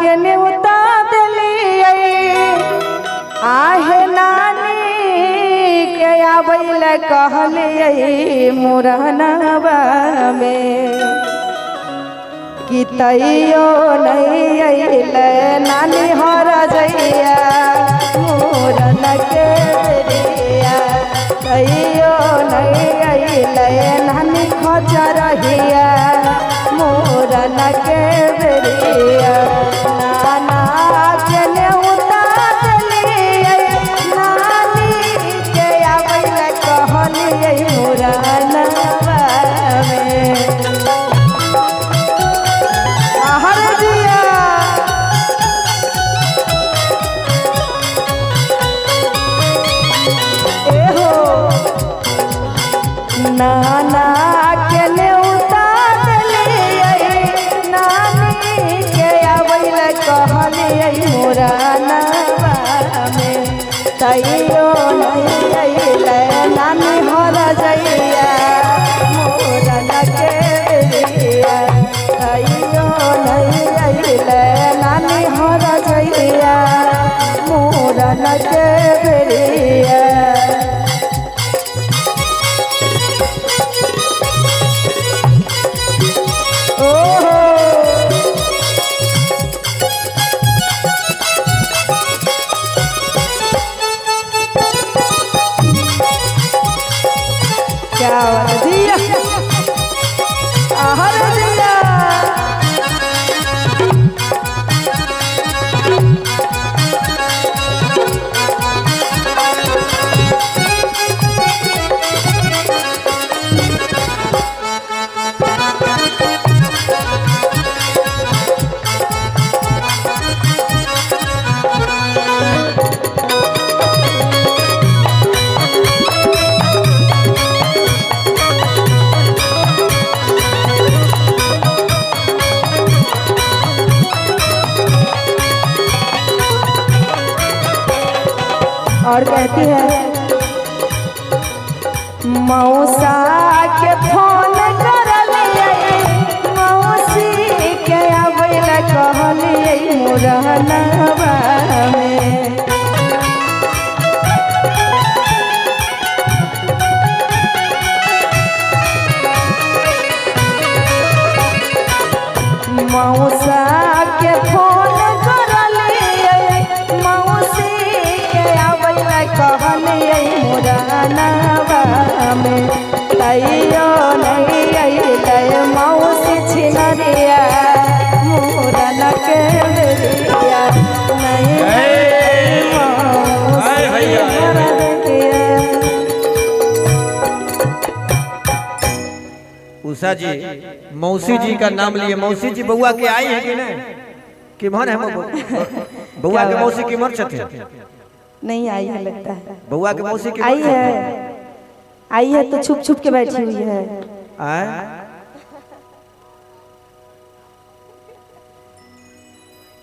के न्योता दिलिए आहे नानी के आबैल कहलिए मुरहनवा में कि तैयो नहीं अइले नानी हर जइया मुरन के बेरिया तैयो नहीं अइले नानी खोजा रहिया मुरन के बेरिया नाना के न्योता दिलिए नानी के आबैल कहलिए मुरनवा में नाना के न्योता दिलिए नानी के आबैल कहलिए मुरनवा में तैयो नहीं अइले नानी हर जइया मुरन के बेरिया तैयो नहीं अइले नानी हर जइया मुरन के बेरिया और कहती है मौसा के फोन करलिए मौसी के आबैल कहलिए मुरहनवा में मौसा के फोन करलिए मौसी कहलिए मुरहनवा में तैयो नहीं अइले मौसी छिनरिया मुरन के बेरिया नहीं उषा जी मौसी जी का नाम लिए मौसी जी बउआ के आई है कि नहीं कि मन है बउआ के मौसी की मर छथि नहीं आई है लगता है बउआ के मौसी की आई है तो छुप छुप के बैठी हुई है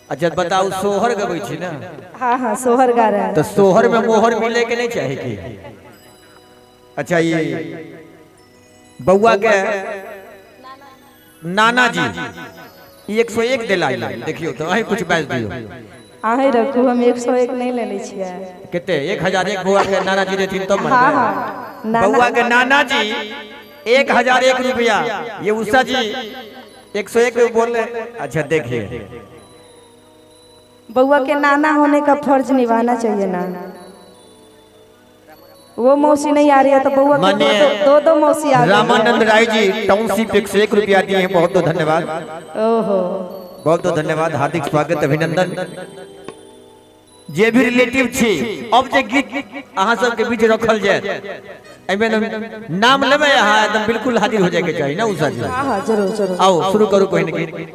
अच्छा बताओ सोहर गबै छी ना हाँ हाँ सोहर गा रहा है तो सोहर में मोहर मिले के नहीं चाहे की अच्छा ये बउआ के नाना जी 101 दिला देखियो तो अही कुछ बाज दियो आहे रखू हम 101 नहीं ले छिए कितने 1001 बउआ के नाना जी देथिन तब मन हां हां बउआ के नाना जी 1001 रुपया ये उषा जी 101 बोल रहे अच्छा देखिए बउआ के नाना होने का फर्ज निभाना चाहिए ना वो मौसी नहीं आ रही है तो बउआ के दो मौसी आ रही है रामानंद राय जी टाउनशिप 101 रुपया दिए हैं बहुत बहुत धन्यवाद ओहो बहुत बहुत धन्यवाद हार्दिक स्वागत अभिनंदन जे भी रिलेटिव छी अब जे गीत अहाँ सब के बीच रखल जाए एमे नाम लेबे अहाँ एकदम बिल्कुल हाजिर हो जाए के चाहिए ना उषा जी हां हां जरूर जरूर आओ शुरू करो कोई नहीं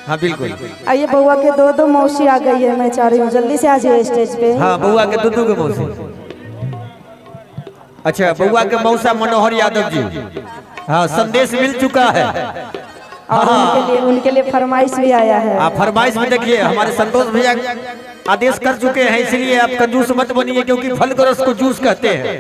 हाँ बिल्कुल आइए बउआ के दो मौसी आ गई है मैं चाह रही हूँ जल्दी से आ जाइए स्टेज पे हाँ बउआ के दो के मौसी अच्छा बउआ के मौसा मनोहर यादव जी हाँ संदेश मिल चुका है और उनके लिए फरमाइश भी आया है आप फरमाइश में देखिए हमारे संतोष भैया आदेश कर चुके हैं इसलिए आप कंजूस मत बनिए क्योंकि फल को रस को जूस कहते हैं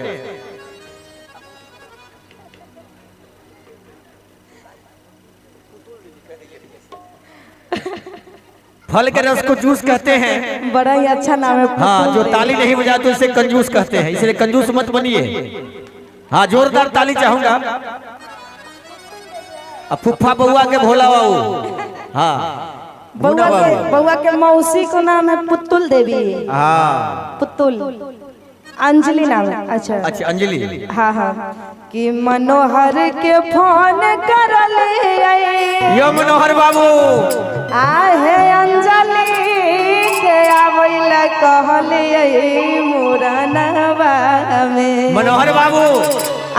फल के रस को जूस कहते हैं। बड़ा ही अच्छा नाम है। हाँ, जो ताली नहीं बजा तो इसे कंजूस कहते हैं, इसलिए कंजूस मत बनिए। हाँ, जोरदार ताली चाहूंगा। अब फुफ्फा बउआ के भोला बाबू। हाँ, बउआ के मौसी को नाम है पुतुल देवी। हाँ, पुतुल अंजलि नाम है। अच्छा अच्छा, अंजलि। हाँ हाँ, कि मनोहर के फोन कर ले यो मनोहर बाबू आहे अंजलि के आवेला कहले मुरनवा में। मनोहर बाबू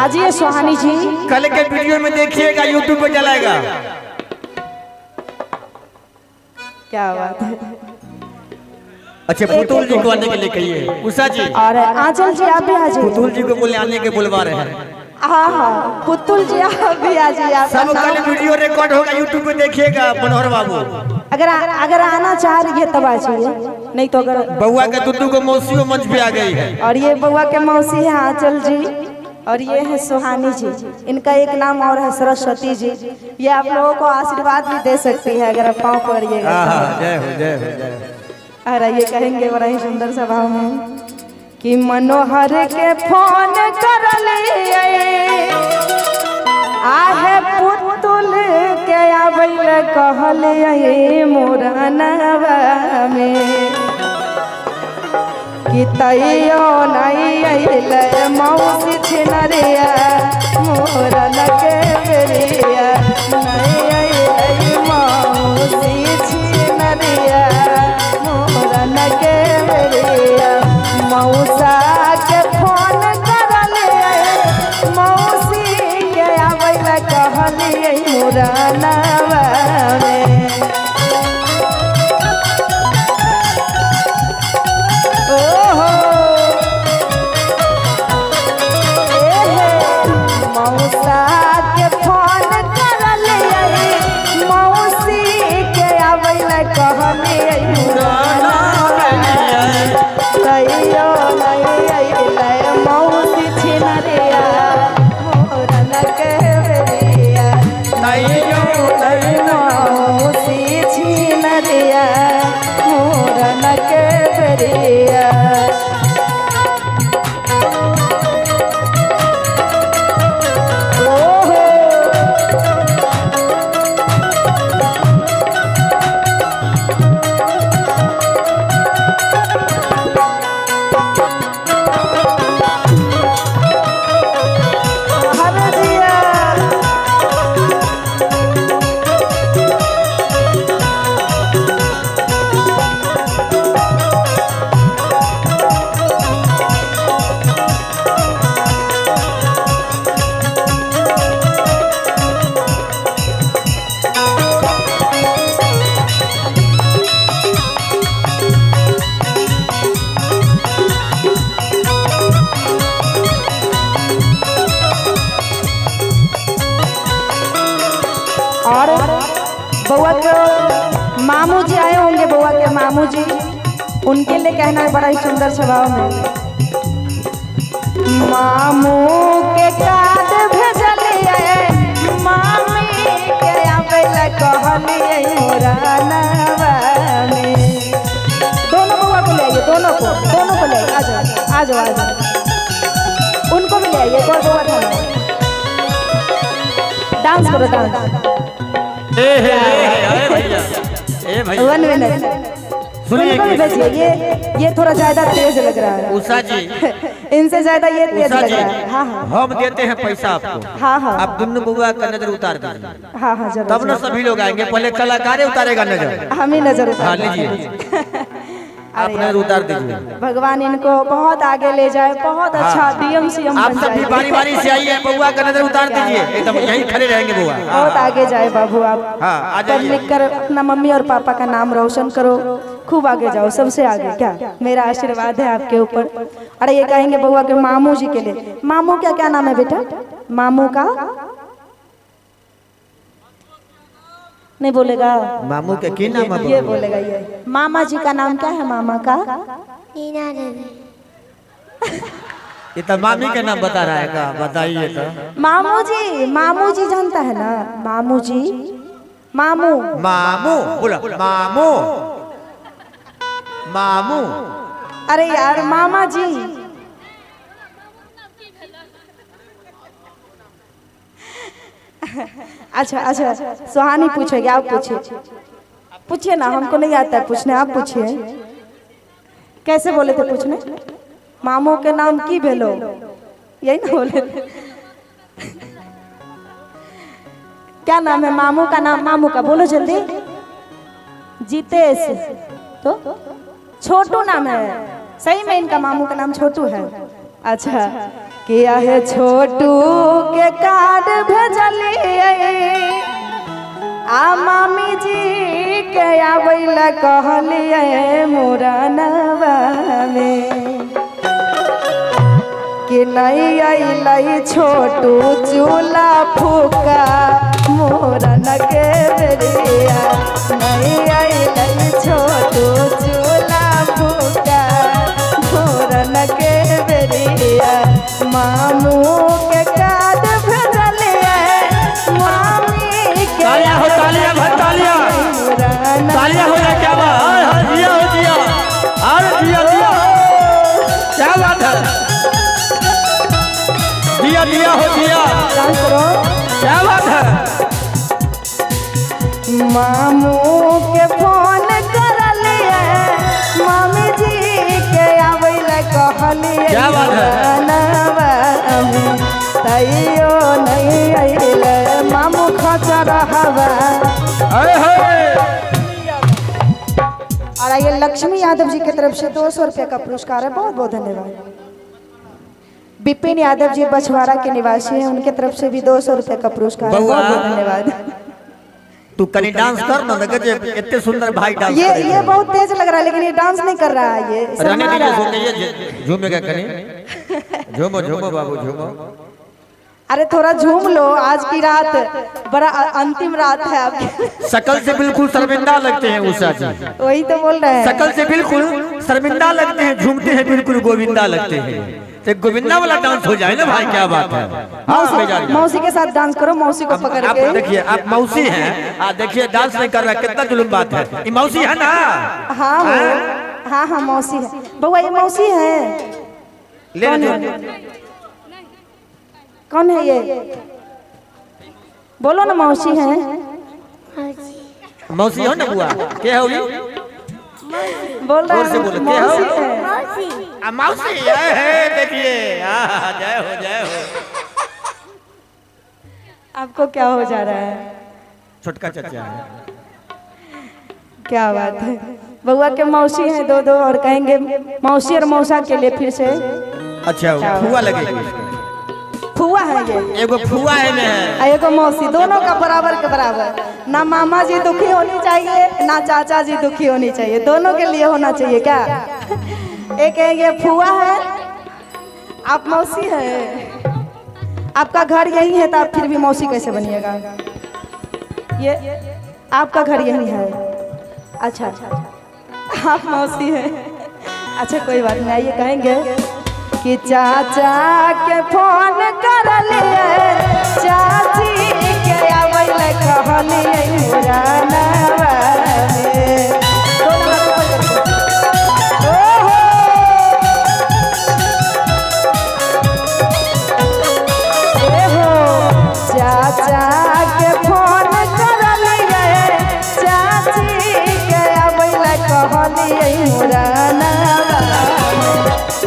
आज ये सुहानी जी कल के वीडियो में देखिएगा, यूट्यूब पे चलाएगा। क्या बात है। अच्छा, पुतुल जी को आने के लिए कहिए। उषा जी और आंचल जी आप भी आ जाइए। पुतुल जी को बोले आने के बुलवा रहे हैं। हाँ हाँ, पुतुल जी आप भी आ जाइए। सब कल वीडियो रिकॉर्ड होगा, यूट्यूब पे देखिएगा मनोहर बाबू। अगर आना चाह रही है तब आ जाइए, नहीं तो अगर बउआ के दुद्दू को मौसी मंच पे आ गई है। और ये बउआ के मौसी है आंचल जी, और ये है सुहानी जी। इनका एक नाम और है सरस्वती जी। ये आप लोगों को आशीर्वाद भी दे सकती है अगर आप पाँव पकड़िएगा। जय हो जय हो जय हो। अरे ये कहेंगे बड़ा ही सुंदर सा भाव में कि मनोहर के फोन कर ले आहे पुतुल के आवेल कहले मुरनवा में, कि तैयो नहीं अइले मौसी छिनरिया मोरन के बेरिया, नहीं अइले मौसी छिनरिया मोरन के बेरिया। मौसा के फोन करले मौसी के आवेला कहले मुरनवा में। मौसा के फोन करले मौसी के आवेला कहले तैयो नहीं अइले मौसी छिनरिया मोरन के बेरिया, तैयो नहीं मौसी छिनरिया मोरन के बेरिया। और बउआ के मामू जी आए होंगे, बउआ के मामू जी, उनके लिए कहना है बड़ा ही सुंदर स्वभाव में। मामू के कार्ड भेजलिए मामी के आवेला कहलिए मुरनवा में। दोनों बउआ को ले आइए, दोनों को ले आइए। आ जाओ आ जाओ आ जाओ, उनको भी ले आइए। और बउआ था डांस करो, डांस। भैया 1 मिनट सुनिए, ये थोड़ा ज्यादा तेज लग रहा है। उषा जी इनसे ज्यादा ये तेज लग रहा है। हाँ हाँ, हम देते हैं पैसा आपको। हाँ हाँ, आप दोनों बुआ का नजर उतार दीजिए। हाँ हाँ जरूर, तब ना सभी लोग आएंगे। पहले कलाकार उतारेगा नजर, हम ही नजर हाँ उतार। लीजिए, आप नजर उतार दीजिए। भगवान इनको बहुत आगे ले जाए, बहुत अच्छा डीएम सीएम आप बन सब भी जाए। बारी बारी से आइए, बुआ का नजर उतार दीजिए। एकदम यहीं खड़े रहेंगे बुआ। बहुत आगे जाए बाबू आप। हाँ, आ पढ़ जाइए। लिख कर अपना मम्मी और पापा का नाम रोशन करो, खूब आगे जाओ, सबसे आगे। क्या मेरा आशीर्वाद है आपके ऊपर। अरे ये कहेंगे बउआ के मामू जी के लिए। मामू क्या क्या नाम है बेटा? मामू का नहीं बोलेगा, मामू के की नाम है? ये बोलेगा ये। मामा जी का नाम क्या है? मामा का ये तो मामी के नाम बता रहा है का? बताइए तो। मामू जी जानता है ना? मामू जी, मामू मामू बोला, मामू मामू। अरे यार मामा जी। अच्छा अच्छा सुहानी पूछेगी, आप पूछिए। पूछिए ना, हमको नहीं आता है पूछने, आप पूछिए। कैसे बोले थे पूछने? मामू के नाम की भेलो, यही ना बोले थे? क्या नाम है मामू का? नाम मामू का बोलो जल्दी। जितेश। तो छोटू नाम है, सही में इनका मामू का नाम छोटू है। अच्छा, किया है छोटू के कार्ड भेजलिए आ मामी जी के आबैला कहलिए मुरनवा में कि नहीं अइलै छोटू चूल्हा फूका मुरन के बेरिया। नहीं अइलै छोटू चूल्हा फूका मुरन के बेरिया। मामू के कार्ड भेजलिए मामी के। तालियां हो, तालियां भाई, तालियां तालियां हो जाए। क्या बात है, जिया हो जिया, अरे जिया जिया, क्या बात है, जिया जिया हो जिया, क्या बात है। मामू के फोन करलिए मामी जी के आबैला कहलिए। क्या बात है। तैयो नहीं अइले मामू खचर हवा। और आइए लक्ष्मी यादव जी की तरफ से 200 रुपये का पुरस्कार है, बहुत बहुत धन्यवाद। विपिन यादव जी बछवाड़ा के निवासी हैं, उनके तरफ से भी 200 रुपये का पुरस्कार है, बहुत बहुत धन्यवाद। तू कनी डांस कर ना, इतने सुंदर भाई डांस ये बहुत तेज लग रहा है, लेकिन ये डांस नहीं कर रहा है, ये शर्मा रहा है। झूमेगा कनी, झूमो झूमो बाबू झूमो। अरे थोड़ा झूम लो, आज की रात बड़ा अंतिम रात है आपकी। शकल से बिल्कुल शर्मिंदा लगते हैं उषा जी, वही तो बोल रहे हैं। शकल से बिल्कुल शर्मिंदा लगते हैं, झूमते हैं बिल्कुल गोविंदा लगते हैं। तो गोविंदा वाला डांस हो जाए ना भाई, क्या बात है। मौसी के साथ डांस करो, मौसी को पकड़ के। देखिए आप मौसी हैं, देखिए डांस नहीं कर रहा, कितना जुल्म बात है। ये मौसी है ना? हाँ हाँ हाँ मौसी है। बउआ ये मौसी है। कौन है ये? बोलो ना मौसी है। मौसी हो ना बुआ? क्या होगी? बोल रहा है मौसी है। मौसी है, देखिए जय हो जय हो। आपको क्या हो जा रहा है? छोटका चचा है। क्या बात है। बउआ के मौसी हैं दो दो, और कहेंगे मौसी और मौसा के लिए फिर से। अच्छा फुआ लगेगी, फुआ है ये, एगो फुआ है, एगो मौसी, दोनों का बराबर के बराबर। ना मामा जी दुखी होनी चाहिए, ना चाचा जी दुखी होनी चाहिए, दोनों के लिए होना चाहिए। क्या एक है ये फुआ है, आप मौसी है। आपका घर यही है तो आप फिर भी मौसी कैसे बनिएगा? ये आपका घर यही है। अच्छा आप मौसी है। अच्छा कोई बात नहीं, आइए कहेंगे कि चाचा के फोन करलिए चाची के आबैला कहलिए मुरनवा में। चाचा के फोन करलिए चाची के आबैला कहलिए मुरनवा में।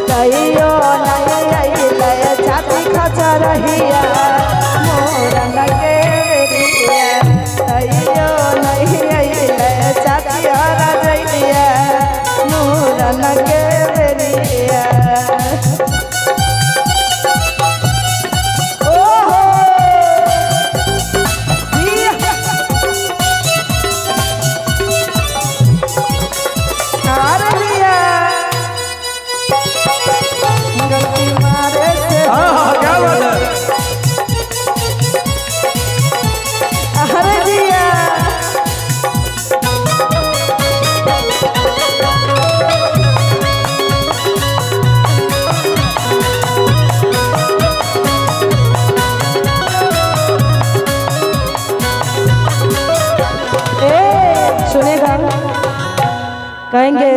तैयो नहीं अइलै चाची खचर रहिया मुरन के बेरिया। तैयो नहीं अइलै चाची हर जइया मुरन के बेरिया। सुनेगा कहेंगे